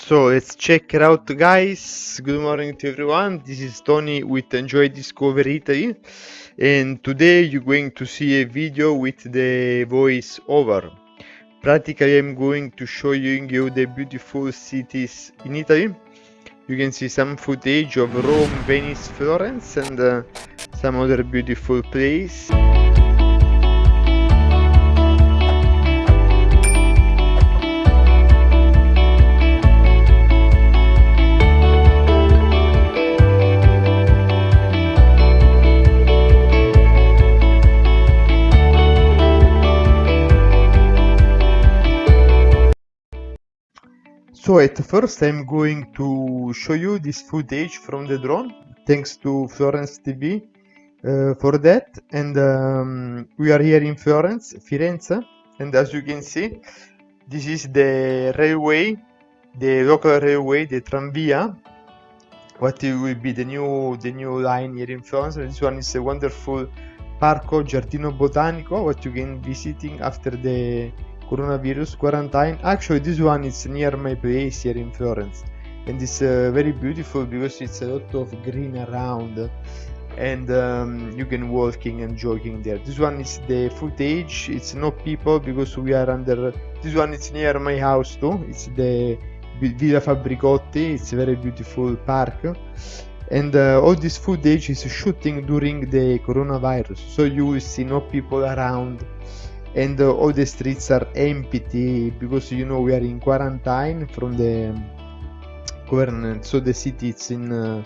So let's check it out, guys. Good morning to everyone. This is Tony with Enjoy Discover Italy, and today you're going to see a video with the voice over. Practically, I'm going to show you the beautiful cities in Italy. You can see some footage of Rome, Venice, Florence, and some other beautiful places. So at first I'm going to show you this footage from the drone, thanks to Florence TV for that. And we are here in Florence, Firenze, and as you can see, this is the railway, the local railway, the Tranvia. What will be the new line here in Florence. This one is a wonderful Parco Giardino Botanico, what you can visiting after the coronavirus quarantine. Actually, this one is near my place here in Florence, and it's very beautiful because it's a lot of green around, and you can walking and jogging there. This one is the footage. It's no people because we are under. This one is near my house too. It's the Villa Fabbricotti. It's a very beautiful park, and all this footage is shooting during the coronavirus, so you will see no people around, and all the streets are empty because we are in quarantine from the government, so the city is in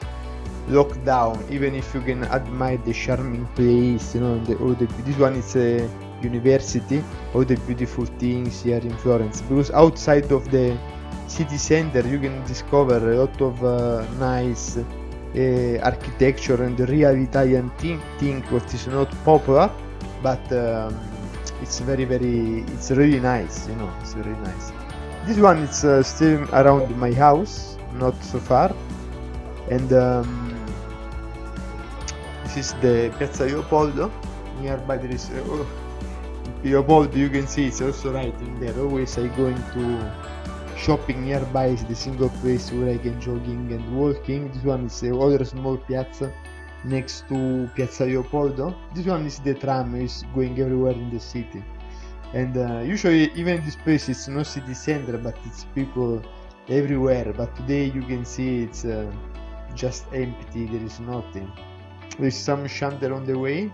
lockdown. Even if you can admire the charming place, this one is a university, all the beautiful things here in Florence, because outside of the city center you can discover a lot of nice architecture and real Italian thing what is not popular, but it's it's really nice, it's very nice. This one is still around my house, not so far, and this is the Piazza Leopoldo. Nearby there is Leopoldo, you can see it's also right in there. Always I going to shopping nearby is the single place where I can jogging and walking. This one is another small piazza next to Piazza Leopoldo. This one is the tram, is going everywhere in the city, and usually even this place is no city center, but it's people everywhere. But today you can see it's just empty, there is nothing. There's some shanter on the way.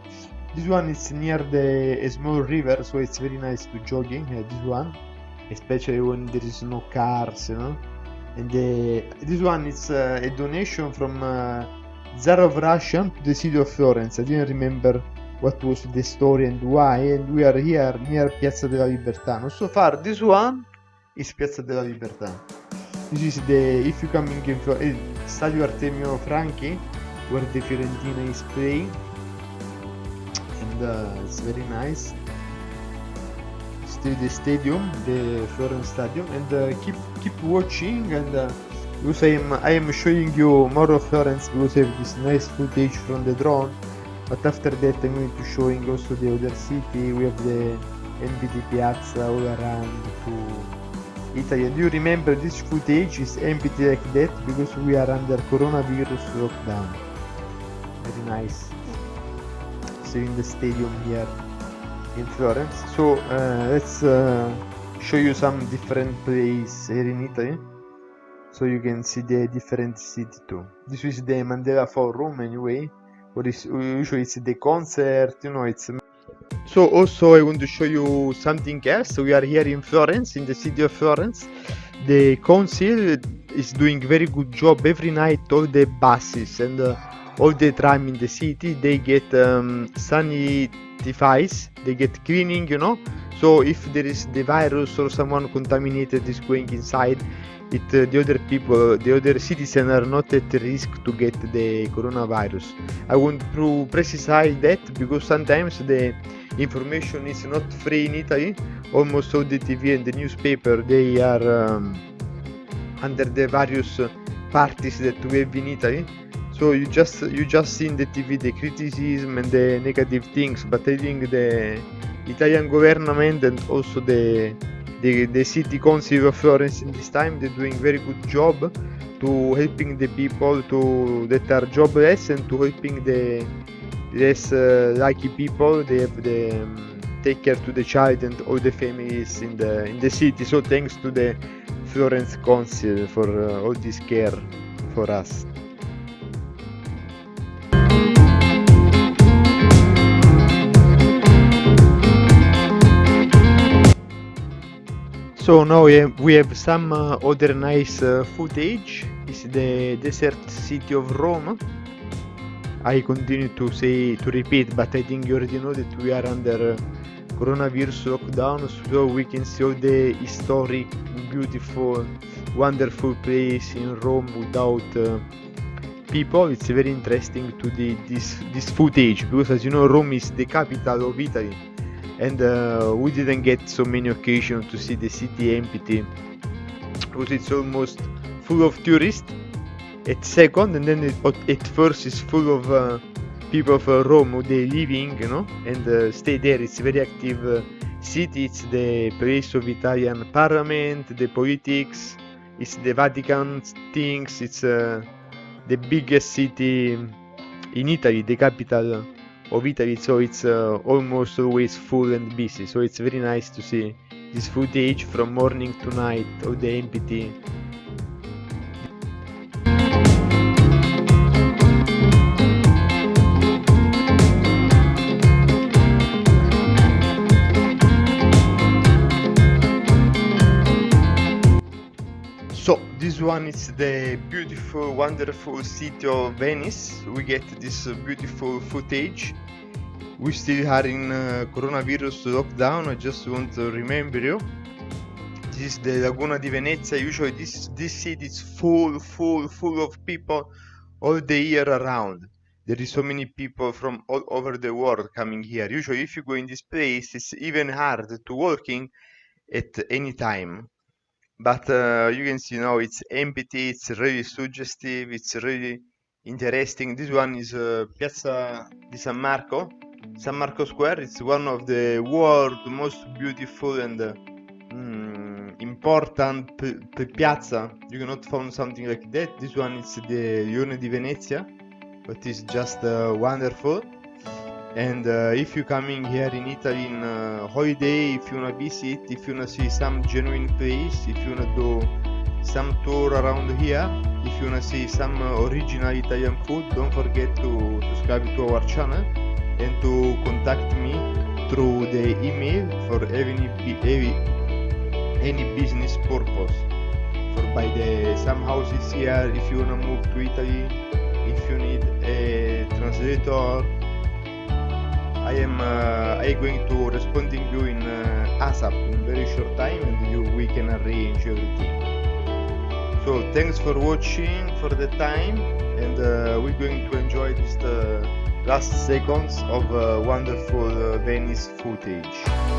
This one is near a small river, so it's very nice to jogging. This one, especially when there is no cars, and this one is a donation from Tsar of Russia to the city of Florence. I didn't remember what was the story and why, and we are here near Piazza della Libertà. Not so far, this one is Piazza della Libertà. This is if you coming in Stadio Artemio Franchi, where the Fiorentina is playing, and it's very nice. Still the stadium, the Florence Stadium, and keep watching, and because I am showing you more of Florence because I have this nice footage from the drone, but after that I'm going to showing also the other city. We have the empty piazza all around to Italy. Do you remember this footage is empty like that because we are under coronavirus lockdown. Very nice. So in the stadium here in Florence. So let's show you some different places here in Italy, so you can see the different city too. This is the Mandela Forum anyway, what is usually it's the concert, it's. So also I want to show you something else. We are here in Florence, in the city of Florence. The council is doing very good job every night. All the buses and all the tram in the city, they get sanitifies, they get cleaning, so if there is the virus or someone contaminated is going inside, the other people, the other citizens are not at risk to get the coronavirus. I want to precise that because sometimes the information is not free in Italy. Almost all the TV and the newspaper, they are under the various parties that we have in Italy. So you just see in the TV the criticism and the negative things, but I think the Italian government and also the the city council of Florence in this time, they're doing very good job to helping the people that are jobless and to helping the less lucky people. They have the take care to the child and all the families in the city. So thanks to the Florence council for all this care for us. So now we have some other nice footage. It's the desert city of Rome. I continue to repeat, but I think you already know that we are under coronavirus lockdown, so we can see all the historic, beautiful, wonderful place in Rome without people. It's very interesting to this footage, because as you know, Rome is the capital of Italy, and we didn't get so many occasions to see the city empty, because it's almost full of tourists at second, and then at first it's full of people from Rome who they living, and stay there. It's a very active city. It's the place of Italian parliament, the politics, it's the Vatican things. It's the biggest city in Italy, the capital of Italy, so it's almost always full and busy. So it's very nice to see this footage from morning to night of the empty. So this one is the beautiful, wonderful city of Venice. We get this beautiful footage. We still are in coronavirus lockdown. I just want to remember you. This is the Laguna di Venezia. Usually this city is full of people all the year around. There is so many people from all over the world coming here. Usually if you go in this place, it's even hard to walking at any time. But you can see now it's empty, it's really suggestive, it's really interesting. This one is Piazza di San Marco. San Marco Square. It's one of the world's most beautiful and important piazza. You cannot find something like that. This one is the Lione di Venezia, but it's just wonderful. And if you're coming here in Italy in holiday, if you wanna visit, if you wanna see some genuine place, if you wanna do some tour around here, if you wanna see some original Italian food, don't forget to subscribe to our channel and to contact me through the email for any business purpose. For buy some houses here, if you wanna move to Italy, if you need a translator, I am going to responding you in ASAP in very short time, and we can arrange everything. So thanks for watching for the time, and we're going to enjoy this last seconds of wonderful Venice footage.